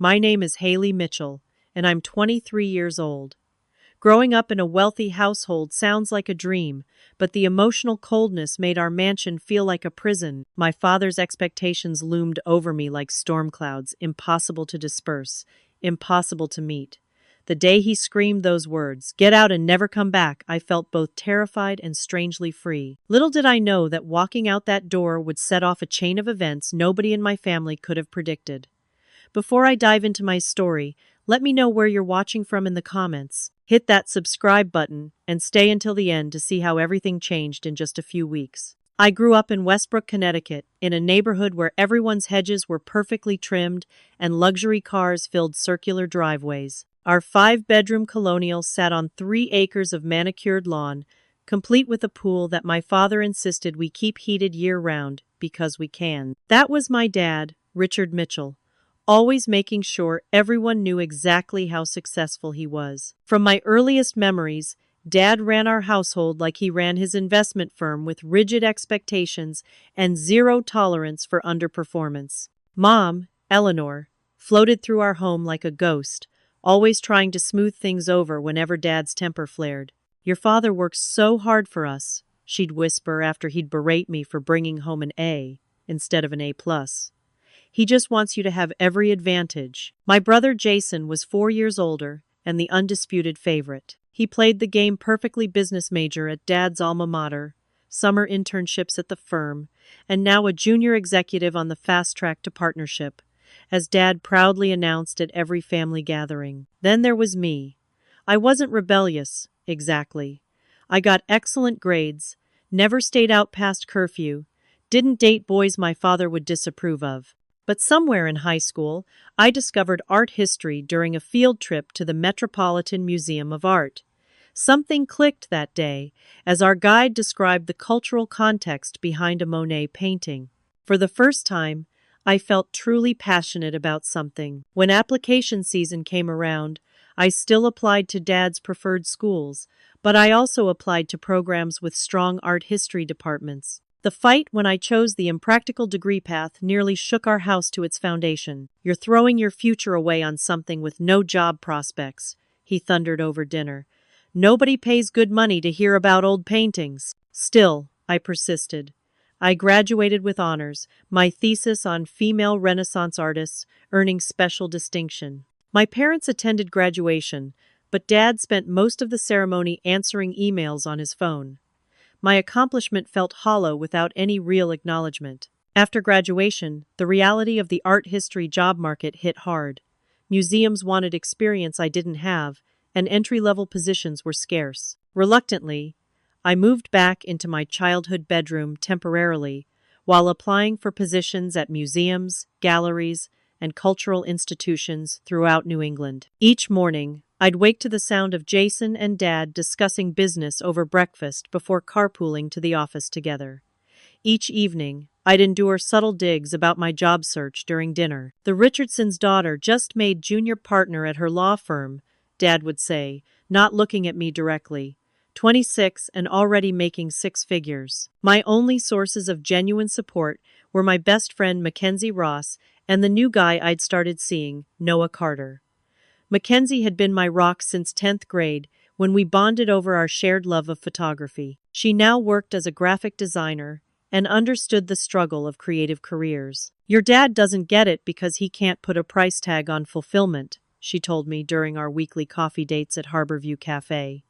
My name is Haley Mitchell, and I'm 23 years old. Growing up in a wealthy household sounds like a dream, but the emotional coldness made our mansion feel like a prison. My father's expectations loomed over me like storm clouds, impossible to disperse, impossible to meet. The day he screamed those words, "Get out and never come back," I felt both terrified and strangely free. Little did I know that walking out that door would set off a chain of events nobody in my family could have predicted. Before I dive into my story, let me know where you're watching from in the comments. Hit that subscribe button and stay until the end to see how everything changed in just a few weeks. I grew up in Westbrook, Connecticut, in a neighborhood where everyone's hedges were perfectly trimmed and luxury cars filled circular driveways. Our 5-bedroom colonial sat on 3 acres of manicured lawn, complete with a pool that my father insisted we keep heated year-round because we can. That was my dad, Richard Mitchell, always making sure everyone knew exactly how successful he was. From my earliest memories, Dad ran our household like he ran his investment firm, with rigid expectations and zero tolerance for underperformance. Mom, Eleanor, floated through our home like a ghost, always trying to smooth things over whenever Dad's temper flared. "Your father works so hard for us," she'd whisper after he'd berate me for bringing home an A instead of an A+. "He just wants you to have every advantage." My brother Jason was 4 years older and the undisputed favorite. He played the game perfectly, business major at Dad's alma mater, summer internships at the firm, and now a junior executive on the fast track to partnership, as Dad proudly announced at every family gathering. Then there was me. I wasn't rebellious, exactly. I got excellent grades, never stayed out past curfew, didn't date boys my father would disapprove of. But somewhere in high school, I discovered art history during a field trip to the Metropolitan Museum of Art. Something clicked that day, as our guide described the cultural context behind a Monet painting. For the first time, I felt truly passionate about something. When application season came around, I still applied to Dad's preferred schools, but I also applied to programs with strong art history departments. The fight when I chose the impractical degree path nearly shook our house to its foundation. "You're throwing your future away on something with no job prospects," he thundered over dinner. "Nobody pays good money to hear about old paintings." Still, I persisted. I graduated with honors, my thesis on female Renaissance artists earning special distinction. My parents attended graduation, but Dad spent most of the ceremony answering emails on his phone. My accomplishment felt hollow without any real acknowledgement. After graduation, the reality of the art history job market hit hard. Museums wanted experience I didn't have, and entry-level positions were scarce. Reluctantly, I moved back into my childhood bedroom temporarily, while applying for positions at museums, galleries, and cultural institutions throughout New England. Each morning, I'd wake to the sound of Jason and Dad discussing business over breakfast before carpooling to the office together. Each evening, I'd endure subtle digs about my job search during dinner. "The Richardsons' daughter just made junior partner at her law firm," Dad would say, not looking at me directly. 26 and already making 6 figures. My only sources of genuine support were my best friend Mackenzie Ross and the new guy I'd started seeing, Noah Carter. Mackenzie had been my rock since 10th grade, when we bonded over our shared love of photography. She now worked as a graphic designer and understood the struggle of creative careers. "Your dad doesn't get it because he can't put a price tag on fulfillment," she told me during our weekly coffee dates at Harborview Cafe.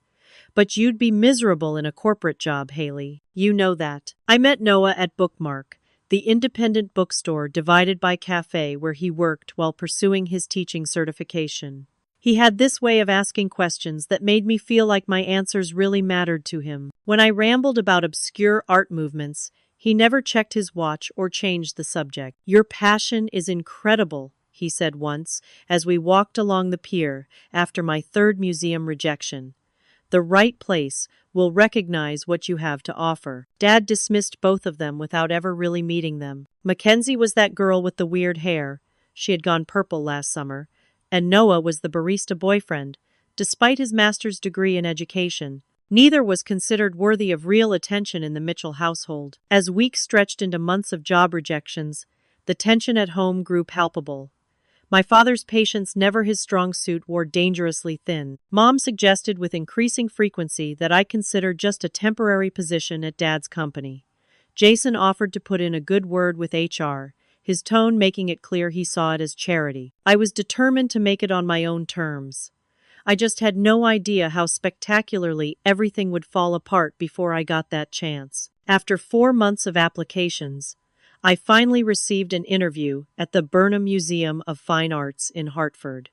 "But you'd be miserable in a corporate job, Haley. You know that." I met Noah at Bookmark, the independent bookstore divided by cafe where he worked while pursuing his teaching certification. He had this way of asking questions that made me feel like my answers really mattered to him. When I rambled about obscure art movements, he never checked his watch or changed the subject. "Your passion is incredible," he said once, as we walked along the pier after my 3rd museum rejection. "The right place will recognize what you have to offer." Dad dismissed both of them without ever really meeting them. Mackenzie was that girl with the weird hair. She had gone purple last summer. And Noah was the barista boyfriend, despite his master's degree in education. Neither was considered worthy of real attention in the Mitchell household. As weeks stretched into months of job rejections, the tension at home grew palpable. My father's patience, never his strong suit, wore dangerously thin. Mom suggested with increasing frequency that I consider just a temporary position at Dad's company. Jason offered to put in a good word with HR, his tone making it clear he saw it as charity. I was determined to make it on my own terms. I just had no idea how spectacularly everything would fall apart before I got that chance. After 4 months of applications, I finally received an interview at the Burnham Museum of Fine Arts in Hartford.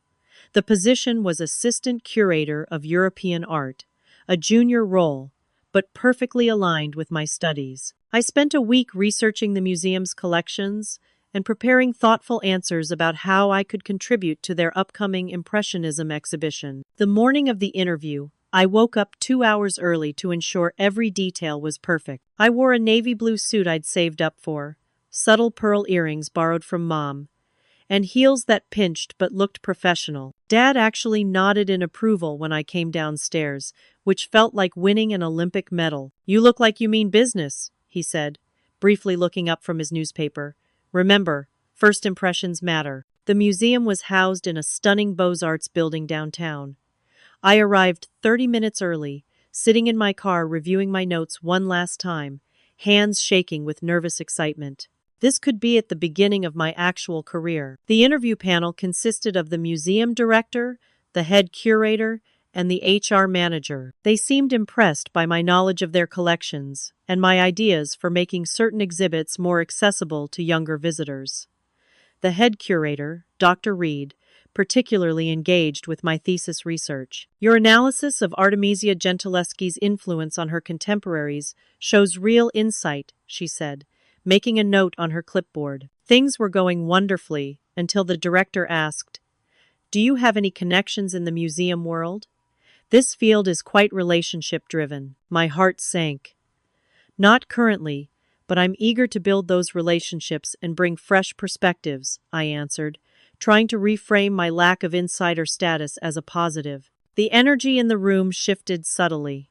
The position was Assistant Curator of European Art, a junior role, but perfectly aligned with my studies. I spent a week researching the museum's collections and preparing thoughtful answers about how I could contribute to their upcoming Impressionism exhibition. The morning of the interview, I woke up 2 hours early to ensure every detail was perfect. I wore a navy blue suit I'd saved up for, subtle pearl earrings borrowed from Mom, and heels that pinched but looked professional. Dad actually nodded in approval when I came downstairs, which felt like winning an Olympic medal. "You look like you mean business," he said, briefly looking up from his newspaper. "Remember, first impressions matter." The museum was housed in a stunning Beaux-Arts building downtown. I arrived 30 minutes early, sitting in my car reviewing my notes one last time, hands shaking with nervous excitement. This could be at the beginning of my actual career. The interview panel consisted of the museum director, the head curator, and the HR manager. They seemed impressed by my knowledge of their collections and my ideas for making certain exhibits more accessible to younger visitors. The head curator, Dr. Reed, particularly engaged with my thesis research. "Your analysis of Artemisia Gentileschi's influence on her contemporaries shows real insight," she said, making a note on her clipboard. Things were going wonderfully until the director asked, "Do you have any connections in the museum world? This field is quite relationship-driven." My heart sank. "Not currently, but I'm eager to build those relationships and bring fresh perspectives," I answered, trying to reframe my lack of insider status as a positive. The energy in the room shifted subtly.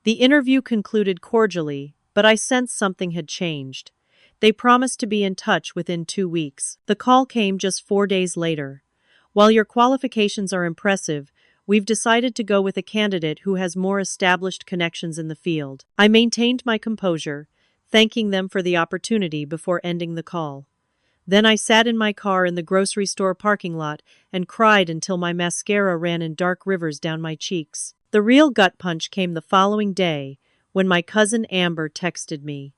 The interview concluded cordially, but I sensed something had changed. They promised to be in touch within 2 weeks. The call came just 4 days later. "While your qualifications are impressive, we've decided to go with a candidate who has more established connections in the field." I maintained my composure, thanking them for the opportunity before ending the call. Then I sat in my car in the grocery store parking lot and cried until my mascara ran in dark rivers down my cheeks. The real gut punch came the following day when my cousin Amber texted me.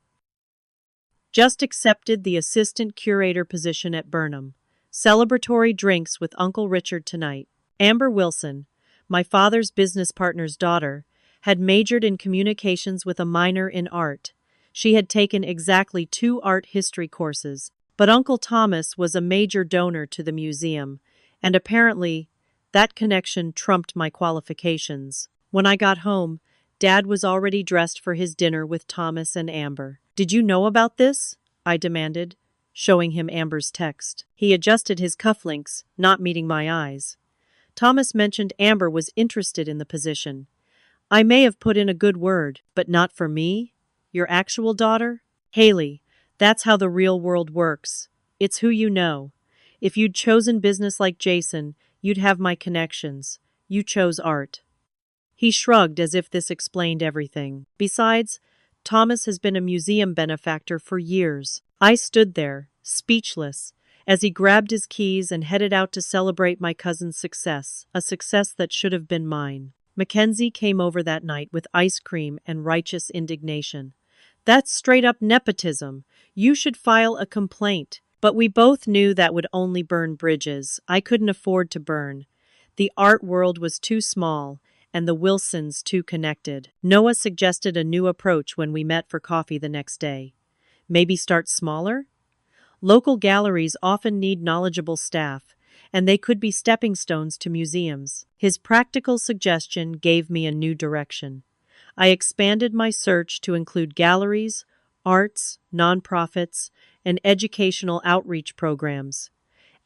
"Just accepted the assistant curator position at Burnham. Celebratory drinks with Uncle Richard tonight." Amber Wilson, my father's business partner's daughter, had majored in communications with a minor in art. She had taken exactly 2 art history courses, but Uncle Thomas was a major donor to the museum, and apparently that connection trumped my qualifications. When I got home, Dad was already dressed for his dinner with Thomas and Amber. "Did you know about this?" I demanded, showing him Amber's text. He adjusted his cufflinks, not meeting my eyes. "Thomas mentioned Amber was interested in the position. I may have put in a good word, but not for me? Your actual daughter? Haley, that's how the real world works. It's who you know. If you'd chosen business like Jason, you'd have my connections. You chose art." He shrugged as if this explained everything. Besides, Thomas has been a museum benefactor for years. I stood there, speechless, as he grabbed his keys and headed out to celebrate my cousin's success, a success that should have been mine. Mackenzie came over that night with ice cream and righteous indignation. "That's straight-up nepotism. You should file a complaint." But we both knew that would only burn bridges I couldn't afford to burn. The art world was too small, and the Wilsons too connected. Noah suggested a new approach when we met for coffee the next day. Maybe start smaller? Local galleries often need knowledgeable staff, and they could be stepping stones to museums. His practical suggestion gave me a new direction. I expanded my search to include galleries, arts, nonprofits, and educational outreach programs.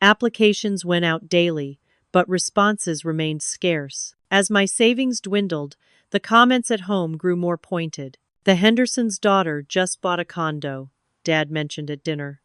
Applications went out daily, but responses remained scarce. As my savings dwindled, the comments at home grew more pointed. "The Hendersons' daughter just bought a condo," Dad mentioned at dinner.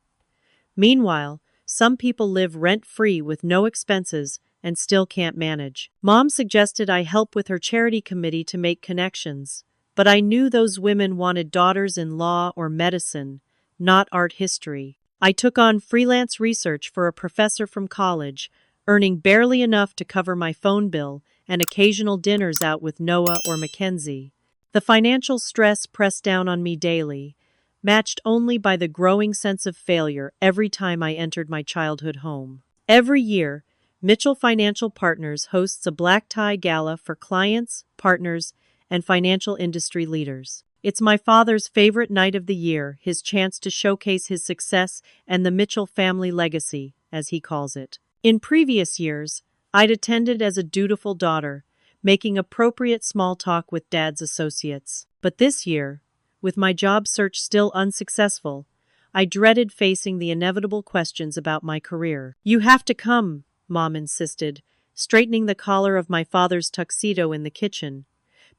Meanwhile, Some people live rent-free with no expenses and still can't manage. Mom suggested I help with her charity committee to make connections, but I knew those women wanted daughters in law or medicine, not art history. I took on freelance research for a professor from college, earning barely enough to cover my phone bill and occasional dinners out with Noah or Mackenzie. The financial stress pressed down on me daily, matched only by the growing sense of failure every time I entered my childhood home. Every year, Mitchell Financial Partners hosts a black tie gala for clients, partners, and financial industry leaders. It's my father's favorite night of the year, his chance to showcase his success and the Mitchell family legacy, as he calls it. In previous years, I'd attended as a dutiful daughter, making appropriate small talk with Dad's associates. But this year, with my job search still unsuccessful, I dreaded facing the inevitable questions about my career. "You have to come," Mom insisted, straightening the collar of my father's tuxedo in the kitchen.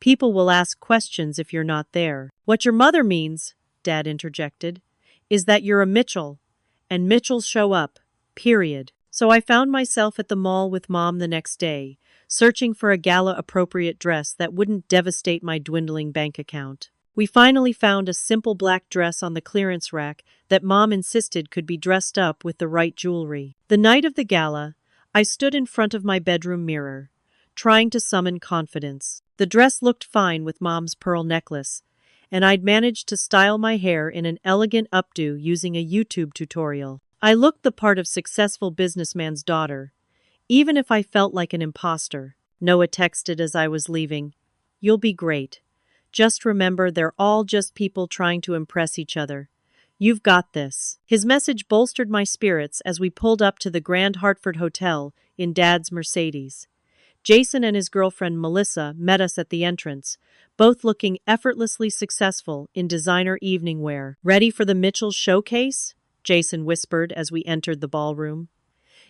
"People will ask questions if you're not there." "What your mother means," Dad interjected, "is that you're a Mitchell, and Mitchells show up, period." So I found myself at the mall with Mom the next day, searching for a gala-appropriate dress that wouldn't devastate my dwindling bank account. We finally found a simple black dress on the clearance rack that Mom insisted could be dressed up with the right jewelry. The night of the gala, I stood in front of my bedroom mirror, trying to summon confidence. The dress looked fine with Mom's pearl necklace, and I'd managed to style my hair in an elegant updo using a YouTube tutorial. I looked the part of successful businessman's daughter, even if I felt like an imposter. Noah texted as I was leaving, "You'll be great. Just remember they're all just people trying to impress each other. You've got this." His message bolstered my spirits as we pulled up to the Grand Hartford Hotel in Dad's Mercedes. Jason and his girlfriend Melissa met us at the entrance, both looking effortlessly successful in designer evening wear. "Ready for the Mitchell showcase?" Jason whispered as we entered the ballroom.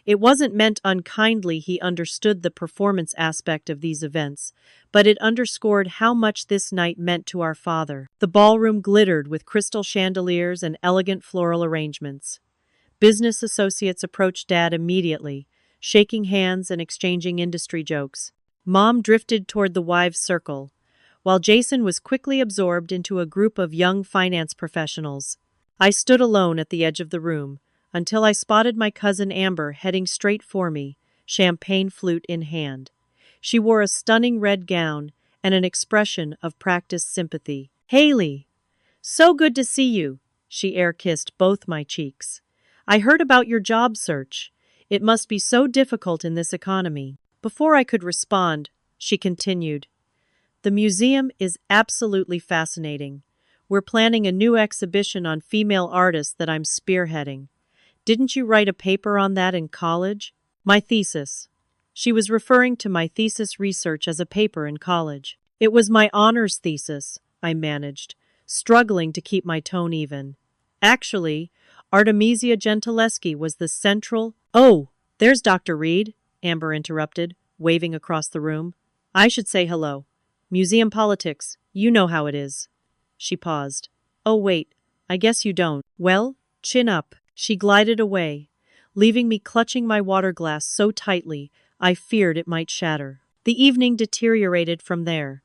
It wasn't meant unkindly. He understood the performance aspect of these events, but it underscored how much this night meant to our father. The ballroom glittered with crystal chandeliers and elegant floral arrangements. Business associates approached Dad immediately, shaking hands and exchanging industry jokes. Mom drifted toward the wives' circle, while Jason was quickly absorbed into a group of young finance professionals. I stood alone at the edge of the room, until I spotted my cousin Amber heading straight for me, champagne flute in hand. She wore a stunning red gown and an expression of practiced sympathy. "Haley, so good to see you," she air-kissed both my cheeks. "I heard about your job search. It must be so difficult in this economy." Before I could respond, she continued, "The museum is absolutely fascinating. We're planning a new exhibition on female artists that I'm spearheading. Didn't you write a paper on that in college?" "My thesis." She was referring to my thesis research as a paper in college. "It was my honors thesis," I managed, struggling to keep my tone even. "Actually, Artemisia Gentileschi was the central—" "Oh, there's Dr. Reed," Amber interrupted, waving across the room. "I should say hello. Museum politics, you know how it is." She paused. "Oh wait, I guess you don't. Well, chin up." She glided away, leaving me clutching my water glass so tightly I feared it might shatter. The evening deteriorated from there.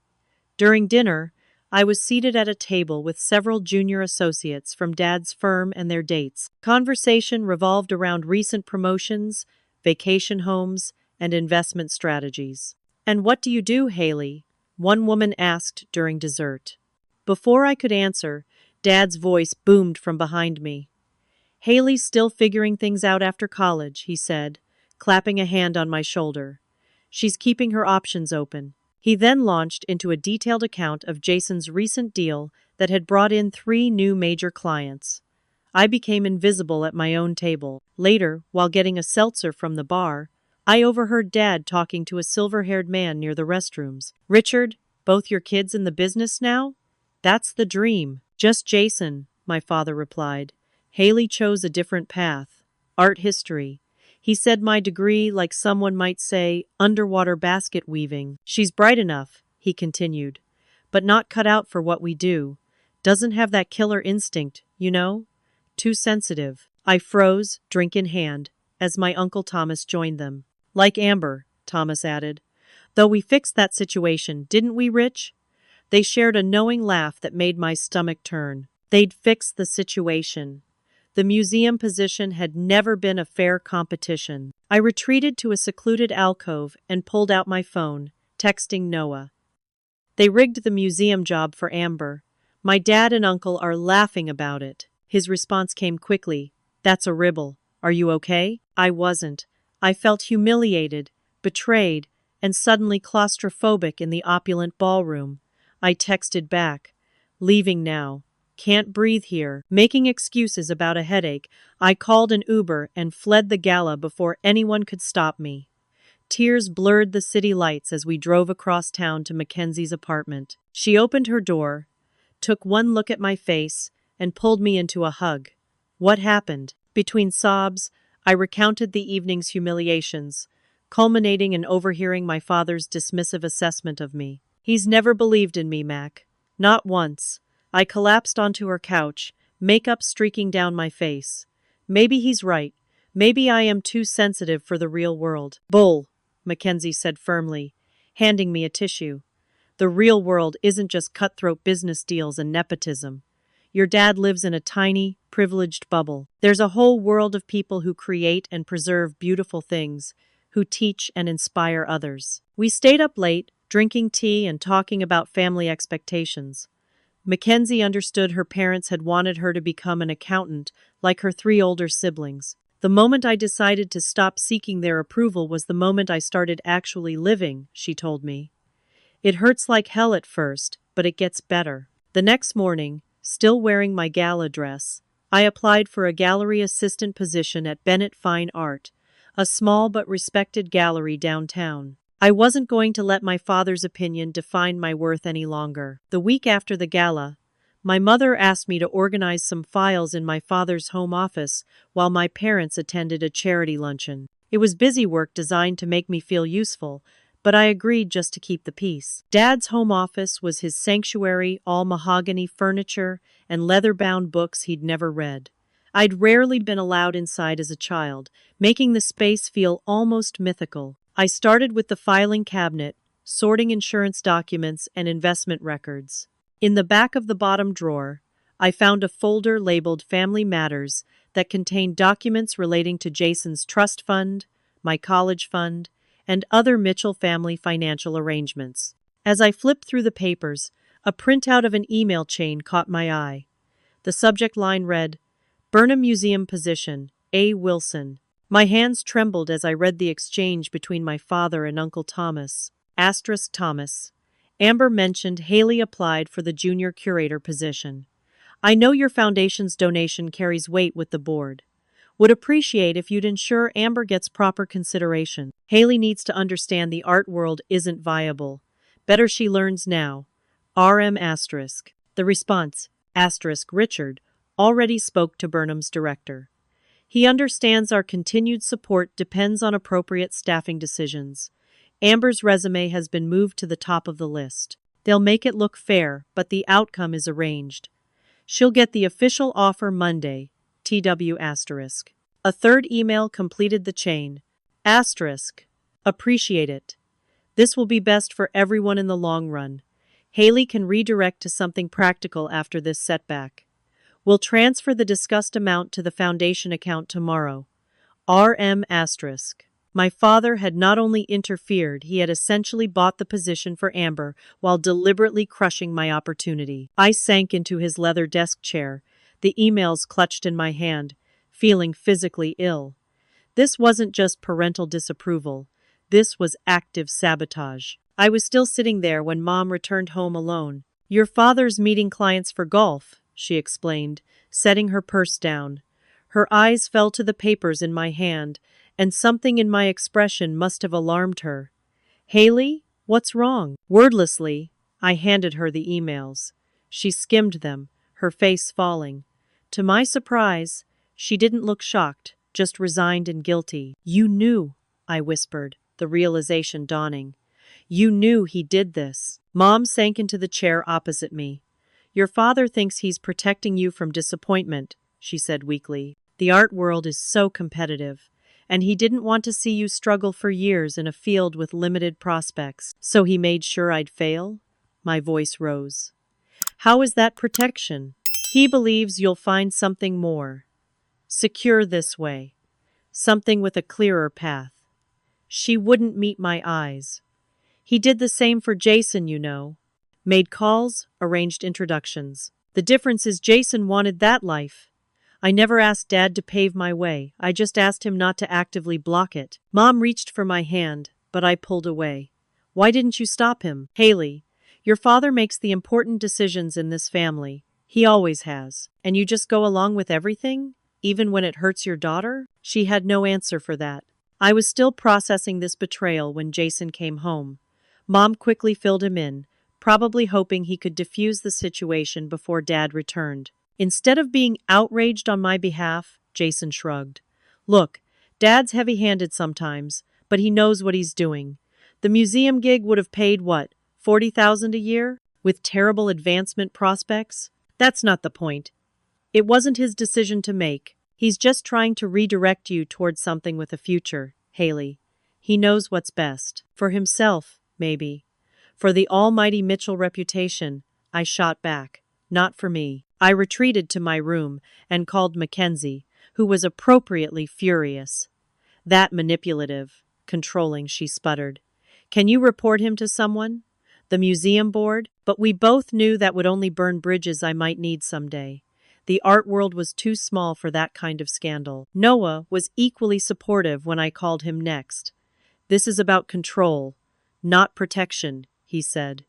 During dinner, I was seated at a table with several junior associates from Dad's firm and their dates. Conversation revolved around recent promotions, vacation homes, and investment strategies. "And what do you do, Haley?" one woman asked during dessert. Before I could answer, Dad's voice boomed from behind me. "Haley's still figuring things out after college," he said, clapping a hand on my shoulder. "She's keeping her options open." He then launched into a detailed account of Jason's recent deal that had brought in 3 new major clients. I became invisible at my own table. Later, while getting a seltzer from the bar, I overheard Dad talking to a silver-haired man near the restrooms. "Richard, both your kids in the business now? That's the dream." "Just Jason," my father replied. "Haley chose a different path. Art history. He said my degree, like someone might say, underwater basket weaving. She's bright enough," he continued, "but not cut out for what we do. Doesn't have that killer instinct, you know? Too sensitive." I froze, drink in hand, as my Uncle Thomas joined them. Like Amber, Thomas added. Though we fixed that situation, didn't we, Rich? They shared a knowing laugh that made my stomach turn. They'd fixed the situation. The museum position had never been a fair competition. I retreated to a secluded alcove and pulled out my phone, texting Noah. They rigged the museum job for Amber. My dad and uncle are laughing about it. His response came quickly. That's a ribble. Are you okay? I wasn't. I felt humiliated, betrayed, and suddenly claustrophobic in the opulent ballroom. I texted back. Leaving now. Can't breathe here. Making excuses about a headache, I called an Uber and fled the gala before anyone could stop me. Tears blurred the city lights as we drove across town to Mackenzie's apartment. She opened her door, took one look at my face, and pulled me into a hug. What happened? Between sobs, I recounted the evening's humiliations, culminating in overhearing my father's dismissive assessment of me. He's never believed in me, Mac. Not once. I collapsed onto her couch, makeup streaking down my face. Maybe he's right. Maybe I am too sensitive for the real world. Bull, Mackenzie said firmly, handing me a tissue. The real world isn't just cutthroat business deals and nepotism. Your dad lives in a tiny, privileged bubble. There's a whole world of people who create and preserve beautiful things, who teach and inspire others. We stayed up late, drinking tea and talking about family expectations. Mackenzie understood her parents had wanted her to become an accountant, like her 3 older siblings. The moment I decided to stop seeking their approval was the moment I started actually living, she told me. It hurts like hell at first, but it gets better. The next morning, still wearing my gala dress, I applied for a gallery assistant position at Bennett Fine Art, a small but respected gallery downtown. I wasn't going to let my father's opinion define my worth any longer. The week after the gala, my mother asked me to organize some files in my father's home office while my parents attended a charity luncheon. It was busy work designed to make me feel useful, but I agreed just to keep the peace. Dad's home office was his sanctuary, all mahogany furniture and leather-bound books he'd never read. I'd rarely been allowed inside as a child, making the space feel almost mythical. I started with the filing cabinet, sorting insurance documents and investment records. In the back of the bottom drawer, I found a folder labeled Family Matters that contained documents relating to Jason's trust fund, my college fund, and other Mitchell family financial arrangements. As I flipped through the papers, a printout of an email chain caught my eye. The subject line read, Burnham Museum Position, A. Wilson. My hands trembled as I read the exchange between my father and Uncle Thomas. Asterisk Thomas. Amber mentioned Haley applied for the junior curator position. I know your foundation's donation carries weight with the board. Would appreciate if you'd ensure Amber gets proper consideration. Haley needs to understand the art world isn't viable. Better she learns now. RM asterisk. The response, asterisk Richard, already spoke to Burnham's director. He understands our continued support depends on appropriate staffing decisions. Amber's resume has been moved to the top of the list. They'll make it look fair, but the outcome is arranged. She'll get the official offer Monday. TW asterisk. A third email completed the chain. Asterisk. Appreciate it. This will be best for everyone in the long run. Haley can redirect to something practical after this setback. We'll transfer the discussed amount to the foundation account tomorrow. RM asterisk. My father had not only interfered, he had essentially bought the position for Amber while deliberately crushing my opportunity. I sank into his leather desk chair, the emails clutched in my hand, feeling physically ill. This wasn't just parental disapproval. This was active sabotage. I was still sitting there when Mom returned home alone. Your father's meeting clients for golf, she explained, setting her purse down. Her eyes fell to the papers in my hand, and something in my expression must have alarmed her. Haley, what's wrong? Wordlessly, I handed her the emails. She skimmed them, her face falling. To my surprise, she didn't look shocked, just resigned and guilty. You knew, I whispered, the realization dawning. You knew he did this. Mom sank into the chair opposite me. Your father thinks he's protecting you from disappointment, she said weakly. The art world is so competitive, and he didn't want to see you struggle for years in a field with limited prospects. So he made sure I'd fail? My voice rose. How is that protection? He believes you'll find something more secure this way, something with a clearer path. She wouldn't meet my eyes. He did the same for Jason, you know. Made calls, arranged introductions. The difference is Jason wanted that life. I never asked Dad to pave my way. I just asked him not to actively block it. Mom reached for my hand, but I pulled away. Why didn't you stop him? Haley, your father makes the important decisions in this family. He always has. And you just go along with everything? Even when it hurts your daughter? She had no answer for that. I was still processing this betrayal when Jason came home. Mom quickly filled him in, probably hoping he could defuse the situation before Dad returned. Instead of being outraged on my behalf, Jason shrugged. Look, Dad's heavy-handed sometimes, but he knows what he's doing. The museum gig would have paid what, $40,000 a year? With terrible advancement prospects? That's not the point. It wasn't his decision to make. He's just trying to redirect you towards something with a future, Haley. He knows what's best. For himself, maybe. For the almighty Mitchell reputation, I shot back. Not for me. I retreated to my room and called Mackenzie, who was appropriately furious. That manipulative, controlling, she sputtered. Can you report him to someone? The museum board? But we both knew that would only burn bridges I might need someday. The art world was too small for that kind of scandal. Noah was equally supportive when I called him next. This is about control, not protection, he said.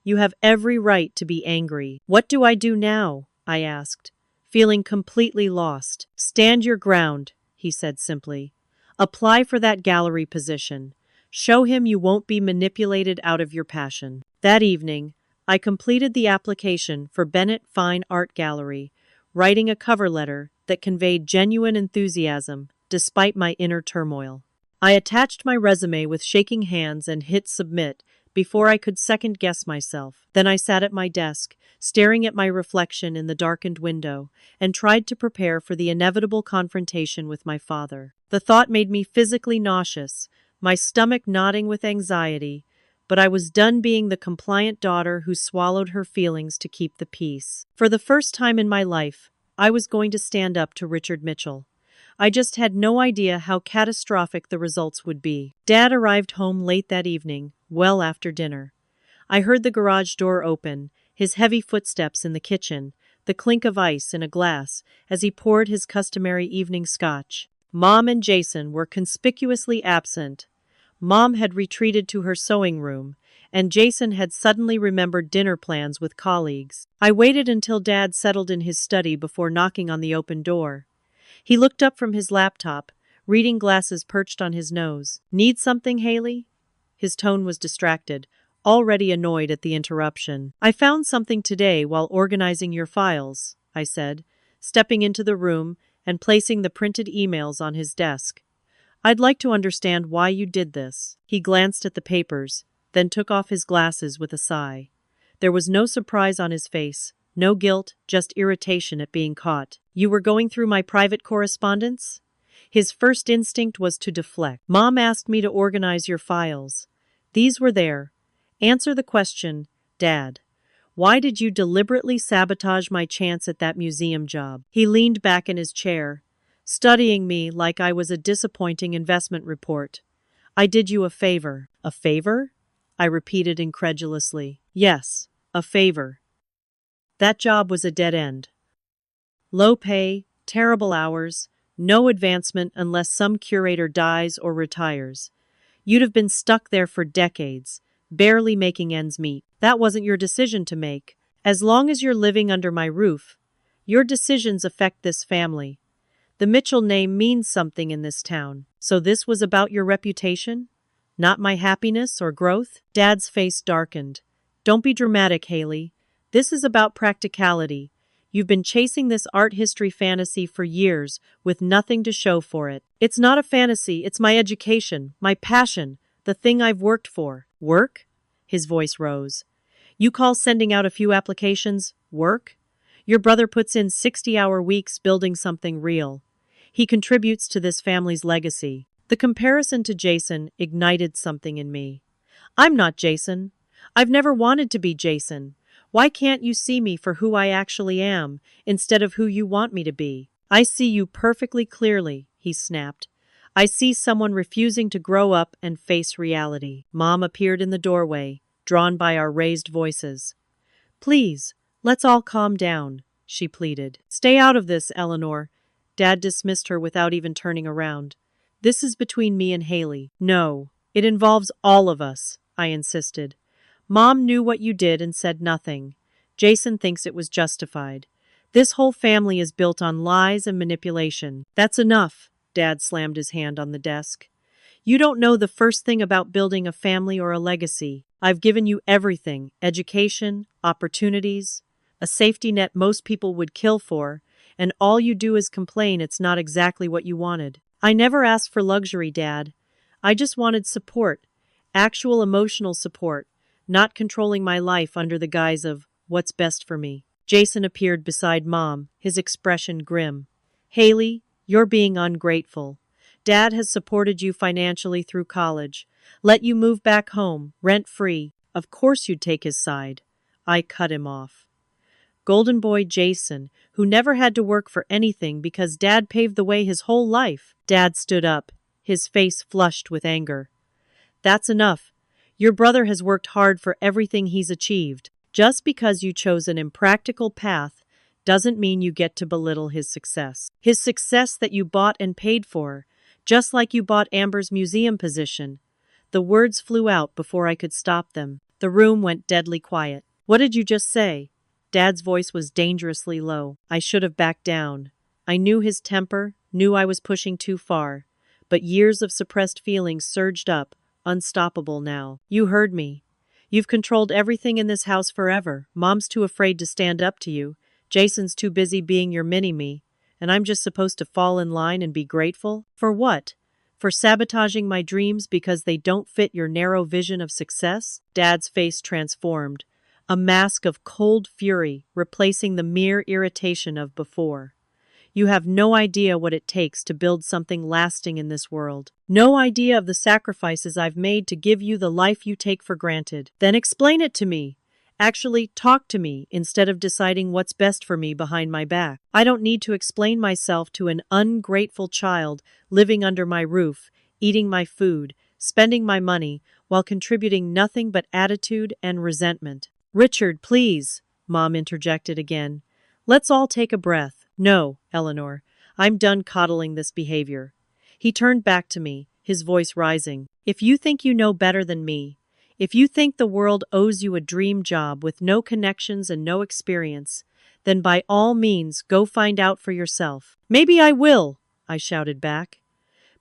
You have every right to be angry. What do I do now? I asked, feeling completely lost. Stand your ground, he said simply. Apply for that gallery position. Show him you won't be manipulated out of your passion. That evening, I completed the application for Bennett Fine Art Gallery, writing a cover letter that conveyed genuine enthusiasm despite my inner turmoil. I attached my resume with shaking hands and hit submit before I could second-guess myself. Then I sat at my desk, staring at my reflection in the darkened window, and tried to prepare for the inevitable confrontation with my father. The thought made me physically nauseous, my stomach knotting with anxiety, but I was done being the compliant daughter who swallowed her feelings to keep the peace. For the first time in my life, I was going to stand up to Richard Mitchell. I just had no idea how catastrophic the results would be. Dad arrived home late that evening, well after dinner. I heard the garage door open, his heavy footsteps in the kitchen, the clink of ice in a glass as he poured his customary evening scotch. Mom and Jason were conspicuously absent. Mom had retreated to her sewing room, and Jason had suddenly remembered dinner plans with colleagues. I waited until Dad settled in his study before knocking on the open door. He looked up from his laptop, reading glasses perched on his nose. Need something, Haley? His tone was distracted, already annoyed at the interruption. I found something today while organizing your files, I said, stepping into the room and placing the printed emails on his desk. I'd like to understand why you did this. He glanced at the papers, then took off his glasses with a sigh. There was no surprise on his face, no guilt, just irritation at being caught. You were going through my private correspondence? His first instinct was to deflect. Mom asked me to organize your files. These were there. Answer the question, Dad. Why did you deliberately sabotage my chance at that museum job? He leaned back in his chair, studying me like I was a disappointing investment report. I did you a favor. A favor? I repeated incredulously. Yes, a favor. That job was a dead end. Low pay, terrible hours, no advancement unless some curator dies or retires. You'd have been stuck there for decades, barely making ends meet. That wasn't your decision to make. As long as you're living under my roof, your decisions affect this family. The Mitchell name means something in this town. So this was about your reputation? Not my happiness or growth? Dad's face darkened. Don't be dramatic, Haley. This is about practicality. You've been chasing this art history fantasy for years with nothing to show for it. It's not a fantasy, it's my education, my passion, the thing I've worked for. Work? His voice rose. You call sending out a few applications work? Your brother puts in 60-hour weeks building something real. He contributes to this family's legacy. The comparison to Jason ignited something in me. I'm not Jason. I've never wanted to be Jason. Why can't you see me for who I actually am, instead of who you want me to be? I see you perfectly clearly, he snapped. I see someone refusing to grow up and face reality. Mom appeared in the doorway, drawn by our raised voices. Please, let's all calm down, she pleaded. Stay out of this, Eleanor. Dad dismissed her without even turning around. This is between me and Haley. No, it involves all of us, I insisted. Mom knew what you did and said nothing. Jason thinks it was justified. This whole family is built on lies and manipulation. That's enough, Dad slammed his hand on the desk. You don't know the first thing about building a family or a legacy. I've given you everything: education, opportunities, a safety net most people would kill for, and all you do is complain it's not exactly what you wanted. I never asked for luxury, Dad. I just wanted support, actual emotional support, not controlling my life under the guise of what's best for me. Jason appeared beside Mom, his expression grim. Haley, you're being ungrateful. Dad has supported you financially through college, let you move back home, rent-free. Of course you'd take his side. I cut him off. Golden boy Jason, who never had to work for anything because Dad paved the way his whole life. Dad stood up, his face flushed with anger. That's enough. Your brother has worked hard for everything he's achieved. Just because you chose an impractical path doesn't mean you get to belittle his success. His success that you bought and paid for, just like you bought Amber's museum position. The words flew out before I could stop them. The room went deadly quiet. What did you just say? Dad's voice was dangerously low. I should have backed down. I knew his temper, knew I was pushing too far. But years of suppressed feelings surged up, unstoppable now. You heard me. You've controlled everything in this house forever. Mom's too afraid to stand up to you. Jason's too busy being your mini-me. And I'm just supposed to fall in line and be grateful? For what? For sabotaging my dreams because they don't fit your narrow vision of success? Dad's face transformed, a mask of cold fury replacing the mere irritation of before. You have no idea what it takes to build something lasting in this world. No idea of the sacrifices I've made to give you the life you take for granted. Then explain it to me. Actually, talk to me instead of deciding what's best for me behind my back. I don't need to explain myself to an ungrateful child living under my roof, eating my food, spending my money, while contributing nothing but attitude and resentment. Richard, please, Mom interjected again. Let's all take a breath. No, Eleanor, I'm done coddling this behavior. He turned back to me, his voice rising. If you think you know better than me, if you think the world owes you a dream job with no connections and no experience, then by all means go find out for yourself. Maybe I will, I shouted back.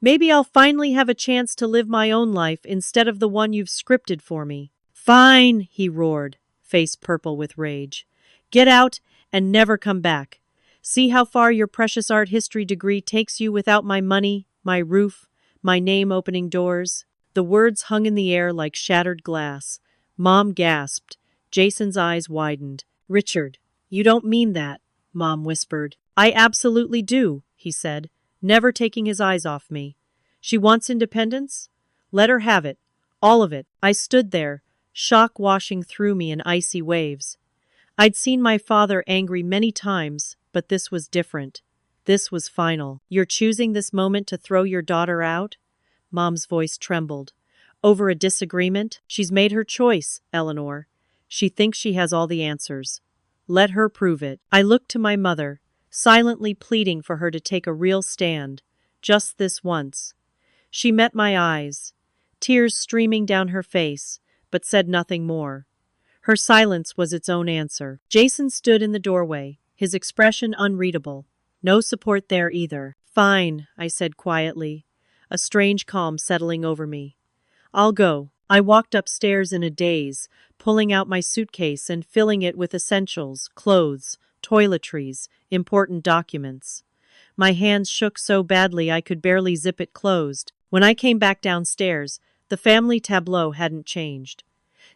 Maybe I'll finally have a chance to live my own life instead of the one you've scripted for me. Fine, he roared, face purple with rage. Get out and never come back. See how far your precious art history degree takes you without my money, my roof, my name opening doors. The words hung in the air like shattered glass. Mom gasped. Jason's eyes widened. Richard, you don't mean that, Mom whispered. I absolutely do, he said, never taking his eyes off me. She wants independence? Let her have it. All of it. I stood there, shock washing through me in icy waves. I'd seen my father angry many times, but this was different. This was final. You're choosing this moment to throw your daughter out? Mom's voice trembled. Over a disagreement? She's made her choice, Eleanor. She thinks she has all the answers. Let her prove it. I looked to my mother, silently pleading for her to take a real stand. Just this once. She met my eyes, tears streaming down her face, but said nothing more. Her silence was its own answer. Jason stood in the doorway, his expression unreadable. No support there either. Fine, I said quietly, a strange calm settling over me. I'll go. I walked upstairs in a daze, pulling out my suitcase and filling it with essentials, clothes, toiletries, important documents. My hands shook so badly I could barely zip it closed. When I came back downstairs, the family tableau hadn't changed.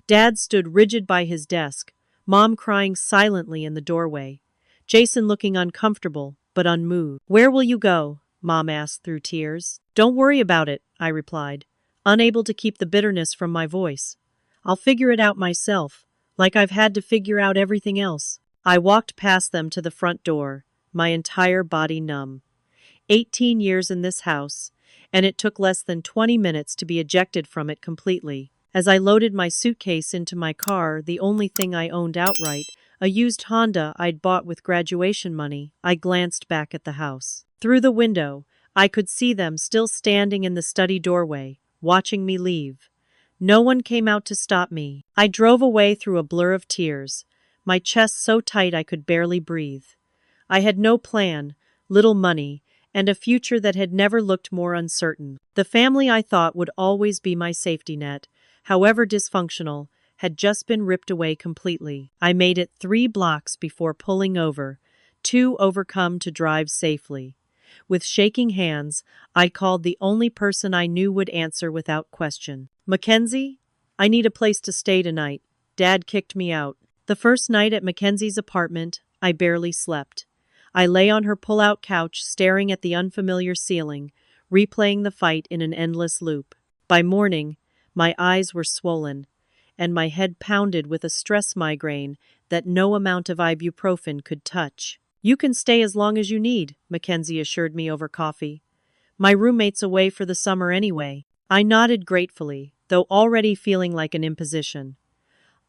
Dad stood rigid by his desk, Mom crying silently in the doorway, Jason looking uncomfortable but unmoved. Where will you go? Mom asked through tears. Don't worry about it, I replied, unable to keep the bitterness from my voice. I'll figure it out myself, like I've had to figure out everything else. I walked past them to the front door, my entire body numb. 18 years in this house, and it took less than 20 minutes to be ejected from it completely. As I loaded my suitcase into my car, the only thing I owned outright, a used Honda I'd bought with graduation money, I glanced back at the house. Through the window, I could see them still standing in the study doorway, watching me leave. No one came out to stop me. I drove away through a blur of tears, my chest so tight I could barely breathe. I had no plan, little money, and a future that had never looked more uncertain. The family I thought would always be my safety net, however dysfunctional, had just been ripped away completely. I made it 3 blocks before pulling over, too overcome to drive safely. With shaking hands, I called the only person I knew would answer without question. Mackenzie? I need a place to stay tonight. Dad kicked me out. The first night at Mackenzie's apartment, I barely slept. I lay on her pull-out couch staring at the unfamiliar ceiling, replaying the fight in an endless loop. By morning, my eyes were swollen, and my head pounded with a stress migraine that no amount of ibuprofen could touch. You can stay as long as you need, Mackenzie assured me over coffee. My roommate's away for the summer anyway. I nodded gratefully, though already feeling like an imposition.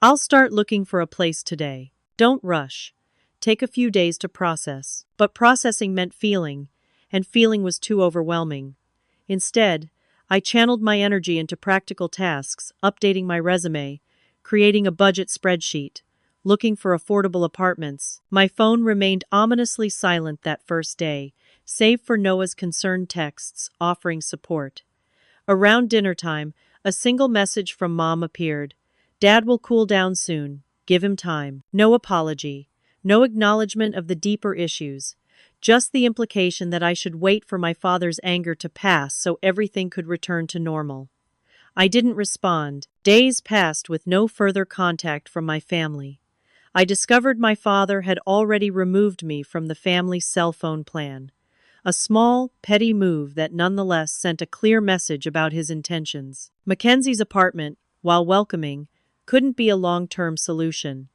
I'll start looking for a place today. Don't rush. Take a few days to process. But processing meant feeling, and feeling was too overwhelming. Instead, I channeled my energy into practical tasks, updating my resume, creating a budget spreadsheet, looking for affordable apartments. My phone remained ominously silent that first day, save for Noah's concerned texts offering support. Around dinner time, a single message from Mom appeared. Dad will cool down soon. Give him time. No apology. No acknowledgement of the deeper issues. Just the implication that I should wait for my father's anger to pass so everything could return to normal. I didn't respond. Days passed with no further contact from my family. I discovered my father had already removed me from the family cell phone plan. A small, petty move that nonetheless sent a clear message about his intentions. Mackenzie's apartment, while welcoming, couldn't be a long-term solution.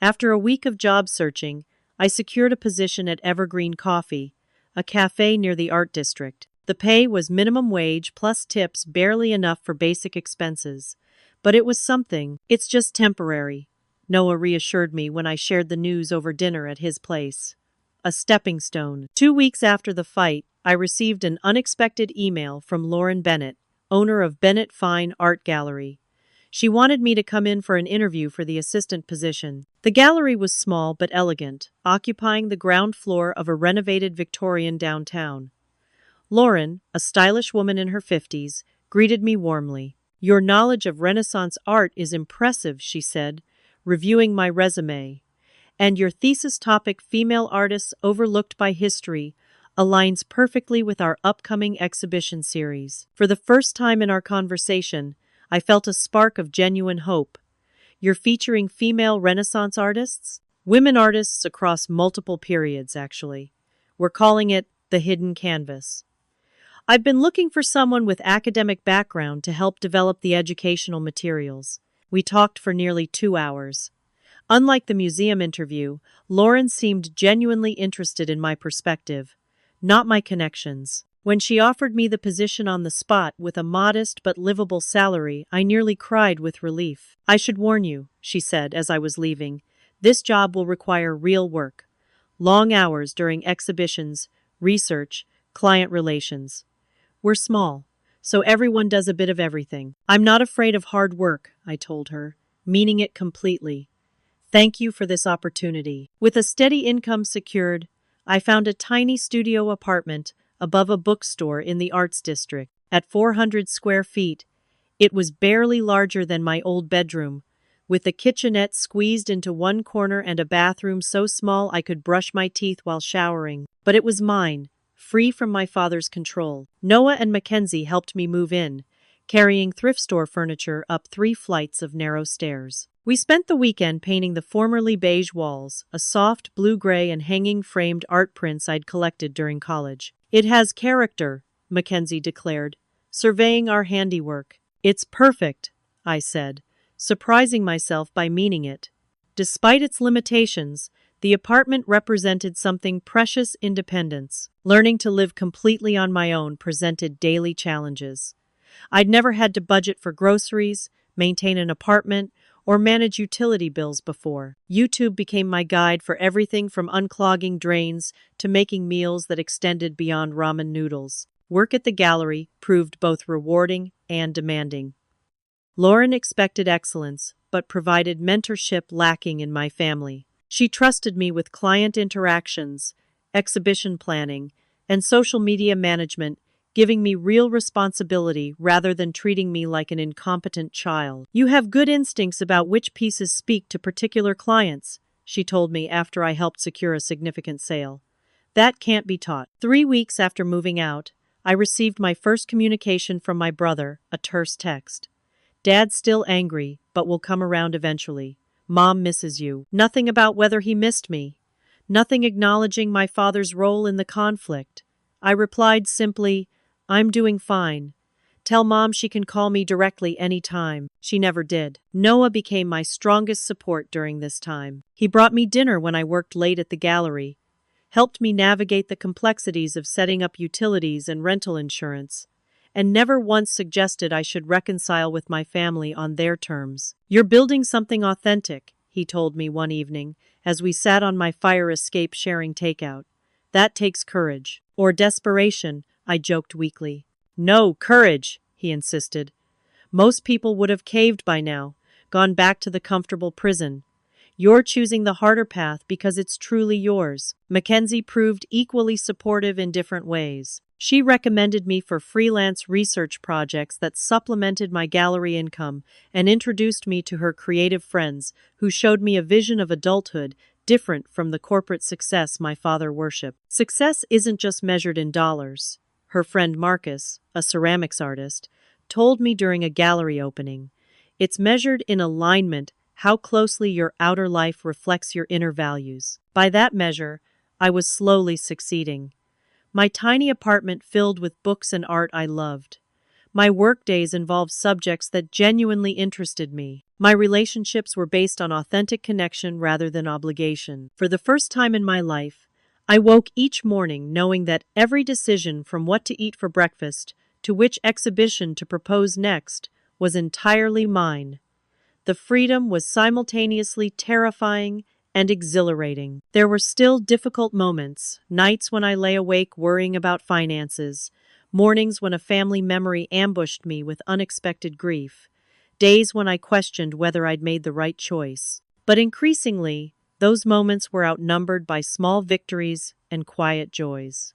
After a week of job searching, I secured a position at Evergreen Coffee, a cafe near the art district. The pay was minimum wage plus tips, barely enough for basic expenses. But it was something. It's just temporary, Noah reassured me when I shared the news over dinner at his place. A stepping stone. 2 weeks after the fight, I received an unexpected email from Lauren Bennett, owner of Bennett Fine Art Gallery. She wanted me to come in for an interview for the assistant position. The gallery was small but elegant, occupying the ground floor of a renovated Victorian downtown. Lauren, a stylish woman in her 50s, greeted me warmly. Your knowledge of Renaissance art is impressive, she said, reviewing my resume. And your thesis topic, female artists overlooked by history, aligns perfectly with our upcoming exhibition series. For the first time in our conversation, I felt a spark of genuine hope. You're featuring female Renaissance artists? Women artists across multiple periods, actually. We're calling it the hidden canvas. I've been looking for someone with academic background to help develop the educational materials. We talked for nearly 2 hours. Unlike the museum interview, Lauren seemed genuinely interested in my perspective, not my connections. When she offered me the position on the spot with a modest but livable salary, I nearly cried with relief. I should warn you, she said as I was leaving, this job will require real work. Long hours during exhibitions, research, client relations. We're small, so everyone does a bit of everything. I'm not afraid of hard work, I told her, meaning it completely. Thank you for this opportunity. With a steady income secured, I found a tiny studio apartment above a bookstore in the Arts District. At 400 square feet, it was barely larger than my old bedroom, with the kitchenette squeezed into one corner and a bathroom so small I could brush my teeth while showering. But it was mine, free from my father's control. Noah and Mackenzie helped me move in, carrying thrift store furniture up 3 flights of narrow stairs. We spent the weekend painting the formerly beige walls, a soft blue-gray and hanging framed art prints I'd collected during college. It has character, Mackenzie declared, surveying our handiwork. It's perfect, I said, surprising myself by meaning it. Despite its limitations, the apartment represented something precious: independence. Learning to live completely on my own presented daily challenges. I'd never had to budget for groceries, maintain an apartment, or manage utility bills before. YouTube became my guide for everything from unclogging drains to making meals that extended beyond ramen noodles. Work at the gallery proved both rewarding and demanding. Lauren expected excellence, but provided mentorship lacking in my family. She trusted me with client interactions, exhibition planning, and social media management, giving me real responsibility rather than treating me like an incompetent child. "You have good instincts about which pieces speak to particular clients," she told me after I helped secure a significant sale. "That can't be taught." 3 weeks after moving out, I received my first communication from my brother, a terse text. "Dad's still angry, but will come around eventually. Mom misses you." Nothing about whether he missed me. Nothing acknowledging my father's role in the conflict. I replied simply, "I'm doing fine. Tell Mom she can call me directly any time." She never did. Noah became my strongest support during this time. He brought me dinner when I worked late at the gallery, helped me navigate the complexities of setting up utilities and rental insurance, and never once suggested I should reconcile with my family on their terms. "You're building something authentic," he told me one evening as we sat on my fire escape sharing takeout. "That takes courage." "Or desperation," I joked weakly. "No, courage," he insisted. "Most people would have caved by now, gone back to the comfortable prison. You're choosing the harder path because it's truly yours." Mackenzie proved equally supportive in different ways. She recommended me for freelance research projects that supplemented my gallery income and introduced me to her creative friends who showed me a vision of adulthood different from the corporate success my father worshipped. Success isn't just measured in dollars, her friend Marcus, a ceramics artist, told me during a gallery opening. It's measured in alignment, how closely your outer life reflects your inner values. By that measure, I was slowly succeeding. My tiny apartment filled with books and art I loved. My workdays involved subjects that genuinely interested me. My relationships were based on authentic connection rather than obligation. For the first time in my life, I woke each morning knowing that every decision, from what to eat for breakfast to which exhibition to propose next, was entirely mine. The freedom was simultaneously terrifying and exhilarating. There were still difficult moments, nights when I lay awake worrying about finances, mornings when a family memory ambushed me with unexpected grief, days when I questioned whether I'd made the right choice. But increasingly, those moments were outnumbered by small victories and quiet joys.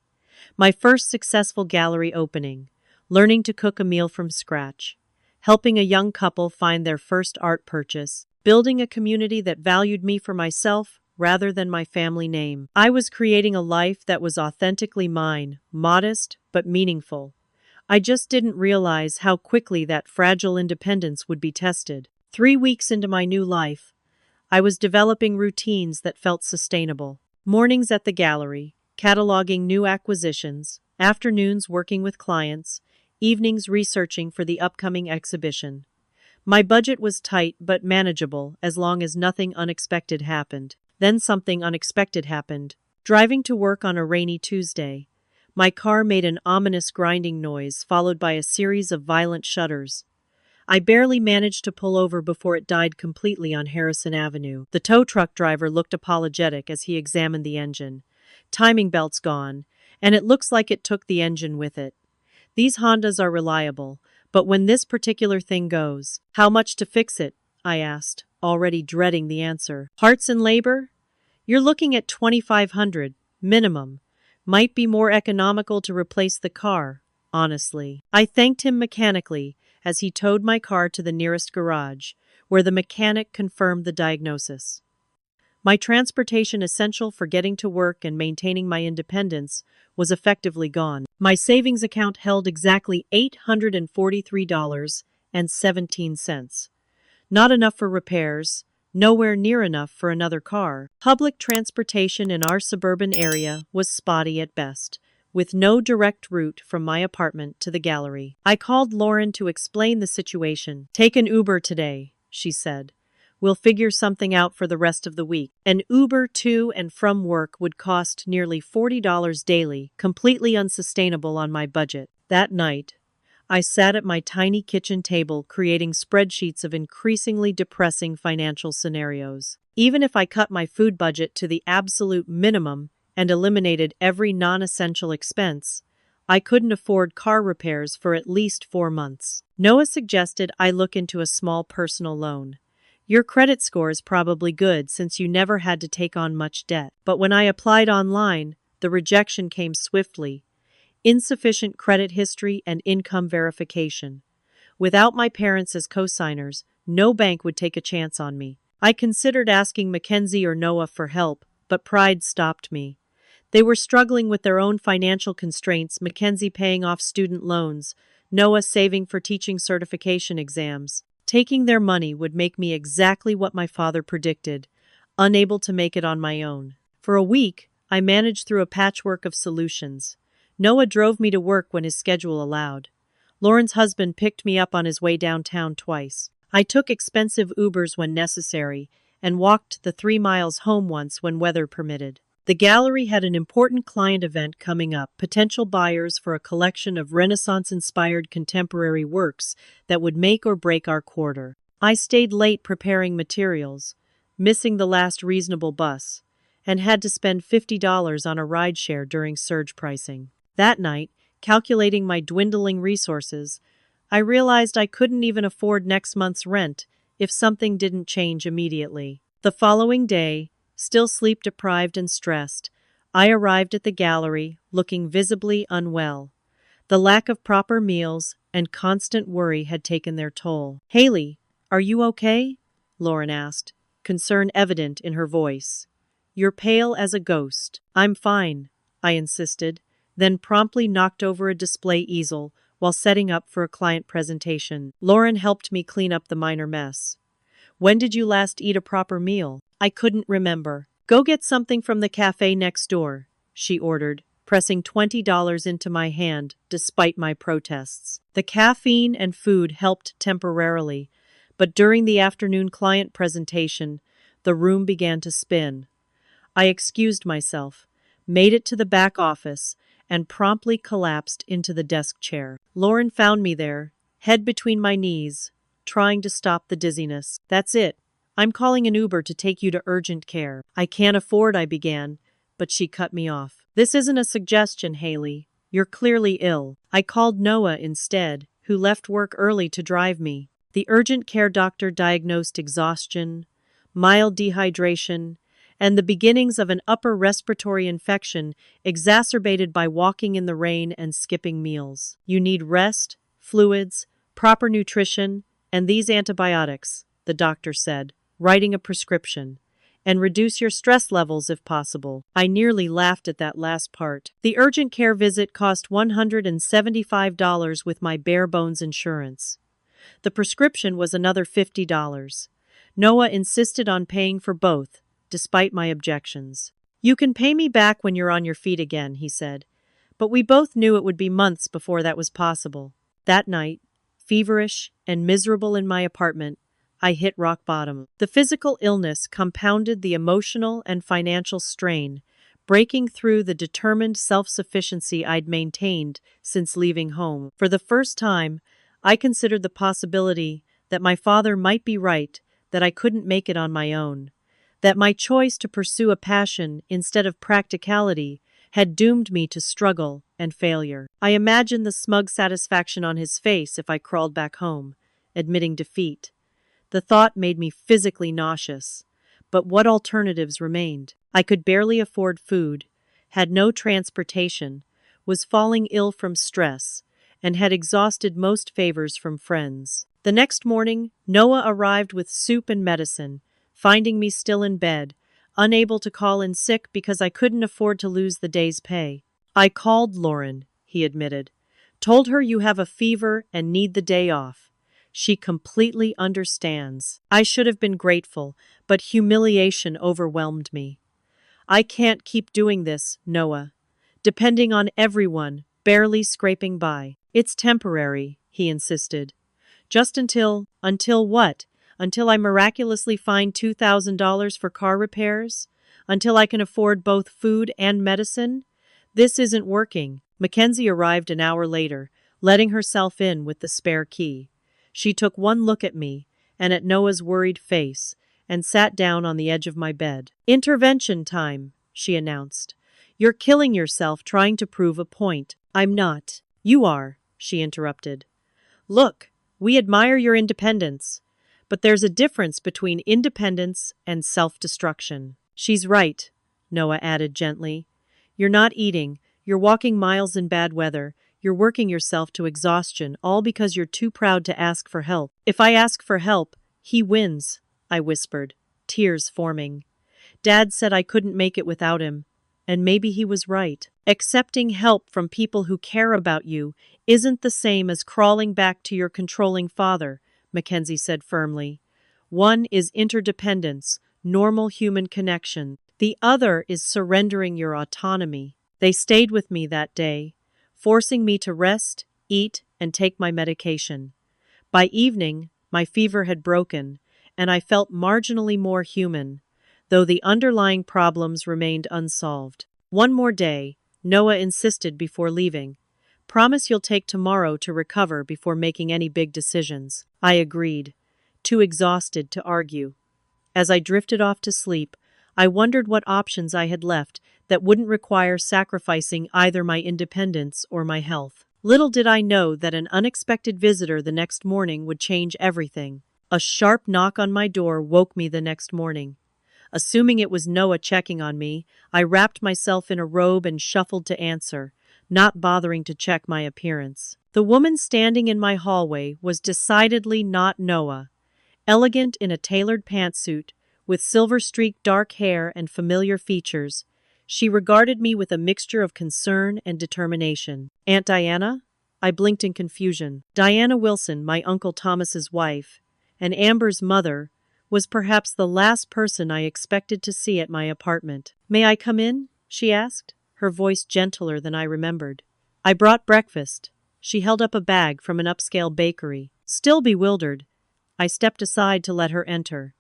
My first successful gallery opening, learning to cook a meal from scratch, helping a young couple find their first art purchase, building a community that valued me for myself rather than my family name. I was creating a life that was authentically mine, modest but meaningful. I just didn't realize how quickly that fragile independence would be tested. 3 weeks into my new life, I was developing routines that felt sustainable. Mornings at the gallery, cataloging new acquisitions, afternoons working with clients, evenings researching for the upcoming exhibition. My budget was tight but manageable as long as nothing unexpected happened. Then something unexpected happened. Driving to work on a rainy Tuesday, my car made an ominous grinding noise followed by a series of violent shudders. I barely managed to pull over before it died completely on Harrison Avenue. The tow truck driver looked apologetic as he examined the engine. "Timing belt's gone, and it looks like it took the engine with it. These Hondas are reliable, but when this particular thing goes..." "How much to fix it?" I asked, already dreading the answer. "Parts and labor? You're looking at $2,500, minimum. Might be more economical to replace the car, honestly." I thanked him mechanically as he towed my car to the nearest garage, where the mechanic confirmed the diagnosis. My transportation essential for getting to work and maintaining my independence was effectively gone. My savings account held exactly $843.17. Not enough for repairs, nowhere near enough for another car. Public transportation in our suburban area was spotty at best, with no direct route from my apartment to the gallery. I called Lauren to explain the situation. "Take an Uber today," she said. "We'll figure something out for the rest of the week." An Uber to and from work would cost nearly $40 daily, completely unsustainable on my budget. That night, I sat at my tiny kitchen table creating spreadsheets of increasingly depressing financial scenarios. Even if I cut my food budget to the absolute minimum and eliminated every non-essential expense, I couldn't afford car repairs for at least 4 months. Noah suggested I look into a small personal loan. "Your credit score is probably good since you never had to take on much debt." But when I applied online, the rejection came swiftly. Insufficient credit history and income verification. Without my parents as co-signers, no bank would take a chance on me. I considered asking Mackenzie or Noah for help, but pride stopped me. They were struggling with their own financial constraints, Mackenzie paying off student loans, Noah saving for teaching certification exams. Taking their money would make me exactly what my father predicted, unable to make it on my own. For a week, I managed through a patchwork of solutions. Noah drove me to work when his schedule allowed. Lauren's husband picked me up on his way downtown twice. I took expensive Ubers when necessary and walked the 3 miles home once when weather permitted. The gallery had an important client event coming up, potential buyers for a collection of Renaissance-inspired contemporary works that would make or break our quarter. I stayed late preparing materials, missing the last reasonable bus, and had to spend $50 on a rideshare during surge pricing. That night, calculating my dwindling resources, I realized I couldn't even afford next month's rent if something didn't change immediately. The following day, still sleep-deprived and stressed, I arrived at the gallery, looking visibly unwell. The lack of proper meals and constant worry had taken their toll. "Haley, are you okay?" Lauren asked, concern evident in her voice. "You're pale as a ghost." "I'm fine," I insisted, then promptly knocked over a display easel while setting up for a client presentation. Lauren helped me clean up the minor mess. "When did you last eat a proper meal?" I couldn't remember. "Go get something from the cafe next door," she ordered, pressing $20 into my hand despite my protests. The caffeine and food helped temporarily, but during the afternoon client presentation, the room began to spin. I excused myself, made it to the back office, and promptly collapsed into the desk chair. Lauren found me there, head between my knees, trying to stop the dizziness. "That's it. I'm calling an Uber to take you to urgent care." "I can't afford," I began, but she cut me off. "This isn't a suggestion, Haley. You're clearly ill." I called Noah instead, who left work early to drive me. The urgent care doctor diagnosed exhaustion, mild dehydration, and the beginnings of an upper respiratory infection exacerbated by walking in the rain and skipping meals. "You need rest, fluids, proper nutrition, and these antibiotics," the doctor said, writing a prescription. "And reduce your stress levels if possible." I nearly laughed at that last part. The urgent care visit cost $175 with my bare-bones insurance. The prescription was another $50. Noah insisted on paying for both, despite my objections. "You can pay me back when you're on your feet again," he said. But we both knew it would be months before that was possible. That night, feverish and miserable in my apartment, I hit rock bottom. The physical illness compounded the emotional and financial strain, breaking through the determined self-sufficiency I'd maintained since leaving home. For the first time, I considered the possibility that my father might be right, that I couldn't make it on my own, that my choice to pursue a passion instead of practicality had doomed me to struggle and failure. I imagined the smug satisfaction on his face if I crawled back home, admitting defeat. The thought made me physically nauseous. But what alternatives remained? I could barely afford food, had no transportation, was falling ill from stress, and had exhausted most favors from friends. The next morning, Noah arrived with soup and medicine, finding me still in bed, unable to call in sick because I couldn't afford to lose the day's pay. "I called Lauren," he admitted. "Told her you have a fever and need the day off. She completely understands." I should have been grateful, but humiliation overwhelmed me. "I can't keep doing this, Noah. depending on everyone, barely scraping by. It's temporary, he insisted. Just until what? Until I miraculously find $2,000 for car repairs? Until I can afford both food and medicine? This isn't working. Mackenzie arrived an hour later, letting herself in with the spare key. She took one look at me, and at Noah's worried face, and sat down on the edge of my bed. "Intervention time," she announced. "You're killing yourself trying to prove a point." "I'm not." "You are," she interrupted. "Look, we admire your independence. But there's a difference between independence and self-destruction." "She's right," Noah added gently. "You're not eating, you're walking miles in bad weather, you're working yourself to exhaustion, all because you're too proud to ask for help." "If I ask for help, he wins," I whispered, tears forming. "Dad said I couldn't make it without him, and maybe he was right. Accepting help from people who care about you isn't the same as crawling back to your controlling father," Mackenzie said firmly. "One is interdependence, normal human connection. The other is surrendering your autonomy." They stayed with me that day, forcing me to rest, eat, and take my medication. By evening, my fever had broken, and I felt marginally more human, though the underlying problems remained unsolved. "One more day," Noah insisted before leaving. "Promise you'll take tomorrow to recover before making any big decisions." I agreed, too exhausted to argue. As I drifted off to sleep, I wondered what options I had left that wouldn't require sacrificing either my independence or my health. Little did I know that an unexpected visitor the next morning would change everything. A sharp knock on my door woke me the next morning. Assuming it was Noah checking on me, I wrapped myself in a robe and shuffled to answer, not bothering to check my appearance. The woman standing in my hallway was decidedly not Noah. Elegant in a tailored pantsuit, with silver-streaked dark hair and familiar features, she regarded me with a mixture of concern and determination. "Aunt Diana?" I blinked in confusion. Diana Wilson, my Uncle Thomas's wife, and Amber's mother, was perhaps the last person I expected to see at my apartment. "May I come in?" she asked, her voice gentler than I remembered. "I brought breakfast." She held up a bag from an upscale bakery. Still bewildered, I stepped aside to let her enter.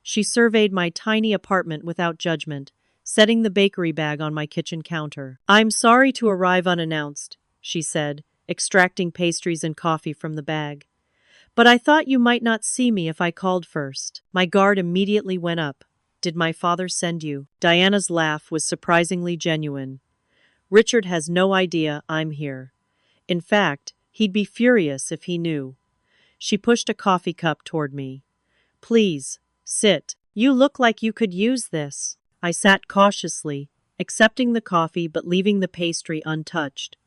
She surveyed my tiny apartment without judgment, setting the bakery bag on my kitchen counter. "I'm sorry to arrive unannounced," she said, extracting pastries and coffee from the bag. "But I thought you might not see me if I called first." My guard immediately went up. "Did my father send you?" Diana's laugh was surprisingly genuine. "Richard has no idea I'm here. In fact, he'd be furious if he knew." She pushed a coffee cup toward me. "Please, sit. You look like you could use this." I sat cautiously, accepting the coffee but leaving the pastry untouched.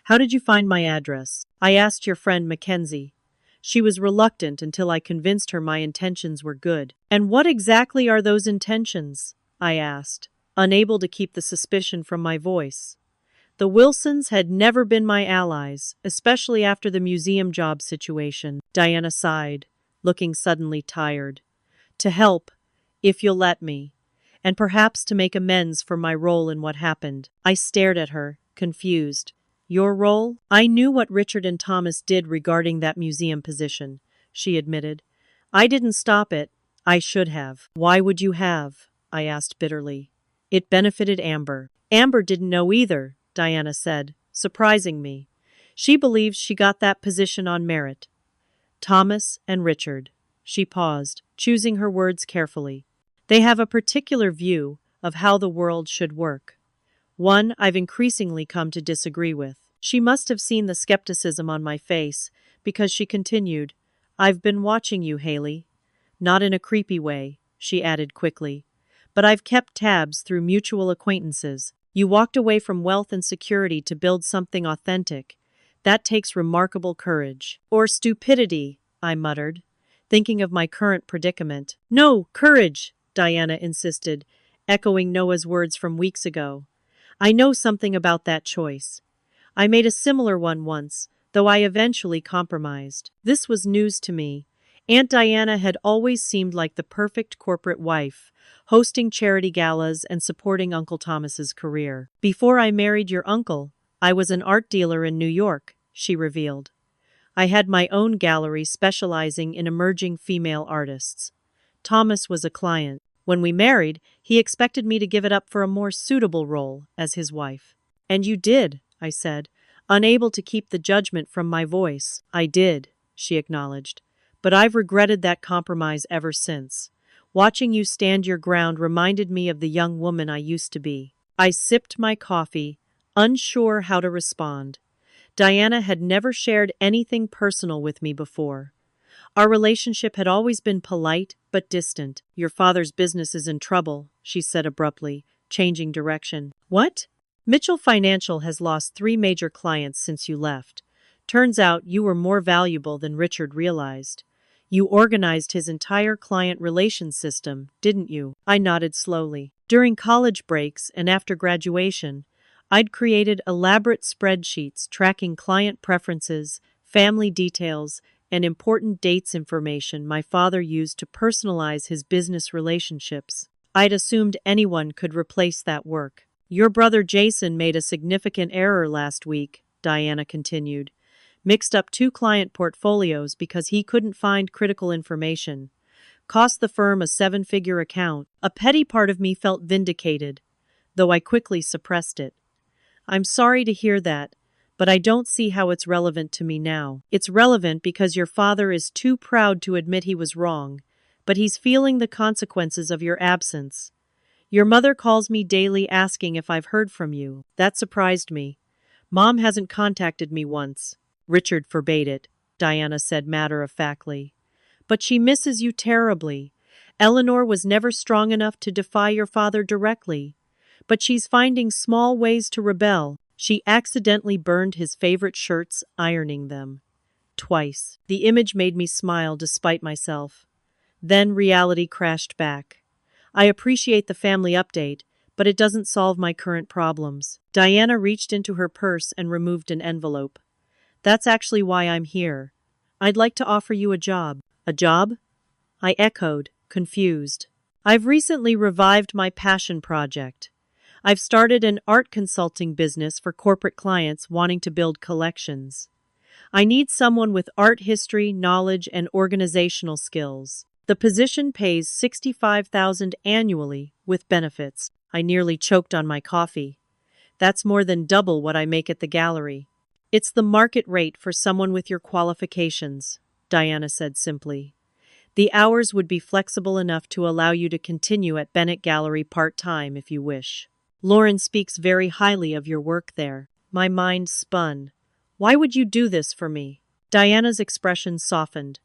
"How did you find my address?" "I asked your friend Mackenzie." She was reluctant until I convinced her my intentions were good. "And what exactly are those intentions?" I asked, unable to keep the suspicion from my voice. The Wilsons had never been my allies, especially after the museum job situation. Diana sighed, looking suddenly tired. "To help, if you'll let me, and perhaps to make amends for my role in what happened." I stared at her, confused. "Your role?" "I knew what Richard and Thomas did regarding that museum position," she admitted. "I didn't stop it. I should have." "Why would you have?" I asked bitterly. "It benefited Amber." "Amber didn't know either," Diana said, surprising me. "She believes she got that position on merit." "Thomas and Richard." She paused, choosing her words carefully. "They have a particular view of how the world should work. One I've increasingly come to disagree with." She must have seen the skepticism on my face, because she continued, "I've been watching you, Haley. Not in a creepy way," she added quickly. "But I've kept tabs through mutual acquaintances. You walked away from wealth and security to build something authentic. That takes remarkable courage." "Or stupidity," I muttered, thinking of my current predicament. "No, courage," Diana insisted, echoing Noah's words from weeks ago. "I know something about that choice. I made a similar one once, though I eventually compromised." This was news to me, Aunt Diana had always seemed like the perfect corporate wife, hosting charity galas and supporting Uncle Thomas's career. "Before I married your uncle, I was an art dealer in New York," she revealed. "I had my own gallery specializing in emerging female artists. Thomas was a client. When we married, he expected me to give it up for a more suitable role as his wife." "And you did," I said, unable to keep the judgment from my voice. "I did," she acknowledged. "But I've regretted that compromise ever since. Watching you stand your ground reminded me of the young woman I used to be." I sipped my coffee, unsure how to respond. Diana had never shared anything personal with me before. Our relationship had always been polite but distant. "Your father's business is in trouble," she said abruptly, changing direction. "What?" "Mitchell Financial has lost 3 major clients since you left. Turns out you were more valuable than Richard realized. You organized his entire client relations system, didn't you?" I nodded slowly. "During college breaks and after graduation, I'd created elaborate spreadsheets tracking client preferences, family details, and important dates information my father used to personalize his business relationships. I'd assumed anyone could replace that work." "Your brother Jason made a significant error last week," Diana continued. "Mixed up 2 client portfolios because he couldn't find critical information. Cost the firm a 7-figure account." A petty part of me felt vindicated, though I quickly suppressed it. "I'm sorry to hear that, but I don't see how it's relevant to me now." "It's relevant because your father is too proud to admit he was wrong, but he's feeling the consequences of your absence. Your mother calls me daily asking if I've heard from you." That surprised me. "Mom hasn't contacted me once." "Richard forbade it," Diana said matter-of-factly. "But she misses you terribly. Eleanor was never strong enough to defy your father directly. But she's finding small ways to rebel. She accidentally burned his favorite shirts, ironing them. Twice." The image made me smile despite myself. Then reality crashed back. "I appreciate the family update, but it doesn't solve my current problems." Diana reached into her purse and removed an envelope. "That's actually why I'm here. I'd like to offer you a job." "A job?" I echoed, confused. "I've recently revived my passion project. I've started an art consulting business for corporate clients wanting to build collections. I need someone with art history, knowledge, and organizational skills. The position pays $65,000 annually with benefits." I nearly choked on my coffee. "That's more than double what I make at the gallery." "It's the market rate for someone with your qualifications," Diana said simply. "The hours would be flexible enough to allow you to continue at Bennett Gallery part-time if you wish. Lauren speaks very highly of your work there." My mind spun. "Why would you do this for me?" Diana's expression softened.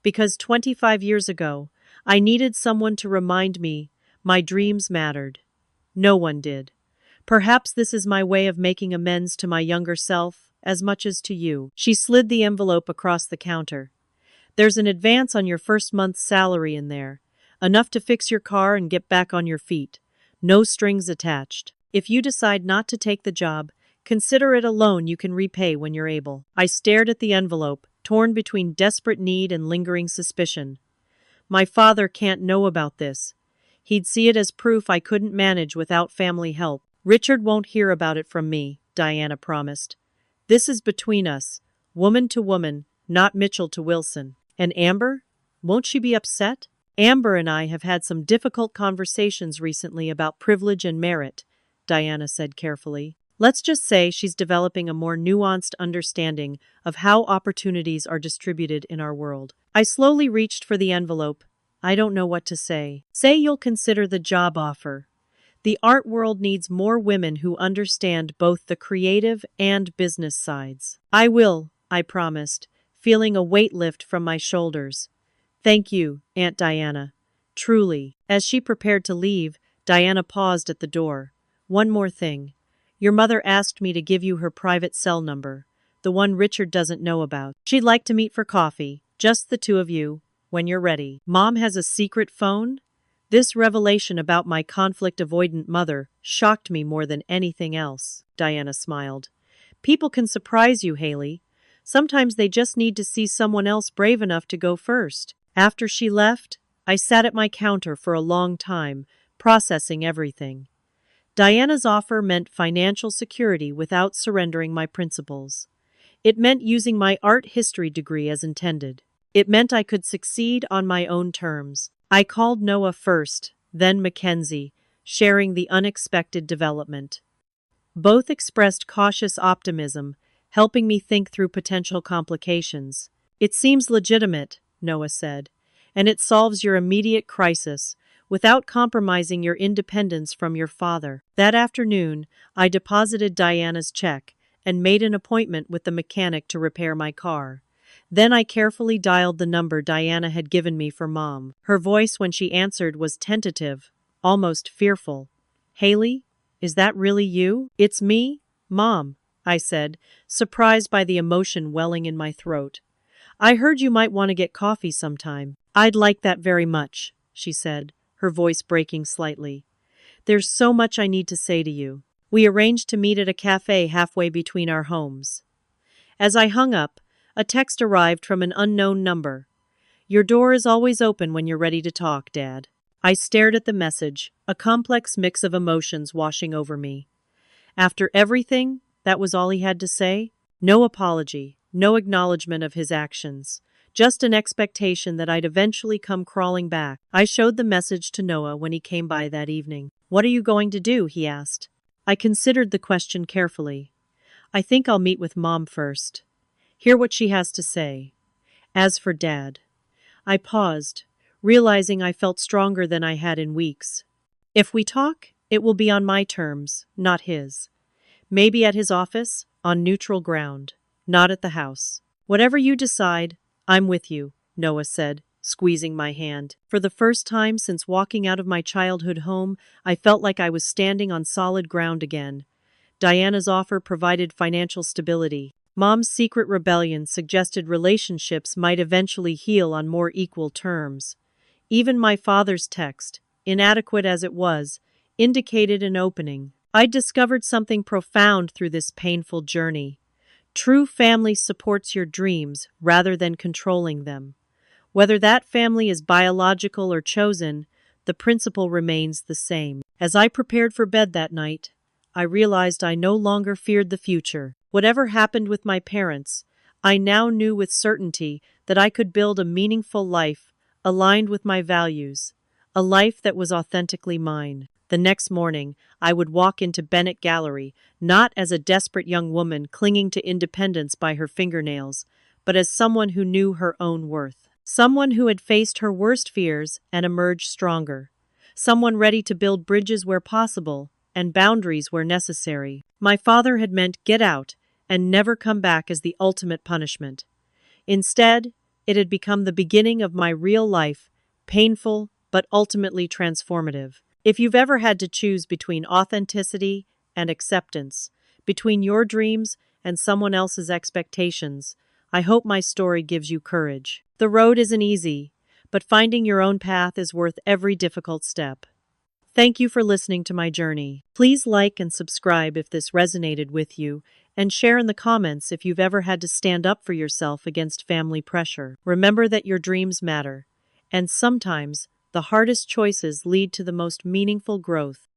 "Because 25 years ago, I needed someone to remind me my dreams mattered. No one did. Perhaps this is my way of making amends to my younger self, as much as to you." She slid the envelope across the counter. "There's an advance on your first month's salary in there. Enough to fix your car and get back on your feet. No strings attached. If you decide not to take the job, consider it a loan you can repay when you're able." I stared at the envelope, torn between desperate need and lingering suspicion. "My father can't know about this. He'd see it as proof I couldn't manage without family help." "Richard won't hear about it from me," Diana promised. "This is between us, woman to woman, not Mitchell to Wilson." "And Amber? Won't she be upset?" "Amber and I have had some difficult conversations recently about privilege and merit," Diana said carefully. "Let's just say she's developing a more nuanced understanding of how opportunities are distributed in our world." I slowly reached for the envelope. I don't know what to say. "Say you'll consider the job offer. The art world needs more women who understand both the creative and business sides." "I will," I promised, feeling a weight lift from my shoulders. "Thank you, Aunt Diana. Truly." As she prepared to leave, Diana paused at the door. "One more thing. Your mother asked me to give you her private cell number, the one Richard doesn't know about. She'd like to meet for coffee, just the 2 of you, when you're ready." "Mom has a secret phone?" This revelation about my conflict-avoidant mother shocked me more than anything else. Diana smiled. "People can surprise you, Haley. Sometimes they just need to see someone else brave enough to go first." After she left, I sat at my counter for a long time, processing everything. Diana's offer meant financial security without surrendering my principles. It meant using my art history degree as intended. It meant I could succeed on my own terms. I called Noah first, then Mackenzie, sharing the unexpected development. Both expressed cautious optimism, helping me think through potential complications. It seems legitimate, Noah said, and it solves your immediate crisis without compromising your independence from your father. That afternoon, I deposited Diana's check and made an appointment with the mechanic to repair my car. Then I carefully dialed the number Diana had given me for Mom. Her voice when she answered was tentative, almost fearful. "Haley? Is that really you?" "It's me, Mom," I said, surprised by the emotion welling in my throat. "I heard you might want to get coffee sometime." "I'd like that very much," she said, her voice breaking slightly. "There's so much I need to say to you." We arranged to meet at a cafe halfway between our homes. As I hung up, a text arrived from an unknown number. "Your door is always open when you're ready to talk, Dad." I stared at the message, a complex mix of emotions washing over me. After everything, that was all he had to say? No apology, no acknowledgement of his actions, just an expectation that I'd eventually come crawling back. I showed the message to Noah when he came by that evening. "What are you going to do?" he asked. I considered the question carefully. "I think I'll meet with Mom first. Hear what she has to say. As for Dad." I paused, realizing I felt stronger than I had in weeks. "If we talk, it will be on my terms, not his. Maybe at his office, on neutral ground, not at the house." "Whatever you decide, I'm with you," Noah said, squeezing my hand. For the first time since walking out of my childhood home, I felt like I was standing on solid ground again. Diana's offer provided financial stability. Mom's secret rebellion suggested relationships might eventually heal on more equal terms. Even my father's text, inadequate as it was, indicated an opening. I'd discovered something profound through this painful journey. True family supports your dreams rather than controlling them. Whether that family is biological or chosen, the principle remains the same. As I prepared for bed that night, I realized I no longer feared the future. Whatever happened with my parents, I now knew with certainty that I could build a meaningful life, aligned with my values, a life that was authentically mine. The next morning, I would walk into Bennett Gallery, not as a desperate young woman clinging to independence by her fingernails, but as someone who knew her own worth. Someone who had faced her worst fears and emerged stronger. Someone ready to build bridges where possible and boundaries where necessary. My father had meant get out and never come back as the ultimate punishment. Instead, it had become the beginning of my real life, painful but ultimately transformative. If you've ever had to choose between authenticity and acceptance, between your dreams and someone else's expectations, I hope my story gives you courage. The road isn't easy, but finding your own path is worth every difficult step. Thank you for listening to my journey. Please like and subscribe if this resonated with you, and share in the comments if you've ever had to stand up for yourself against family pressure. Remember that your dreams matter, and sometimes the hardest choices lead to the most meaningful growth.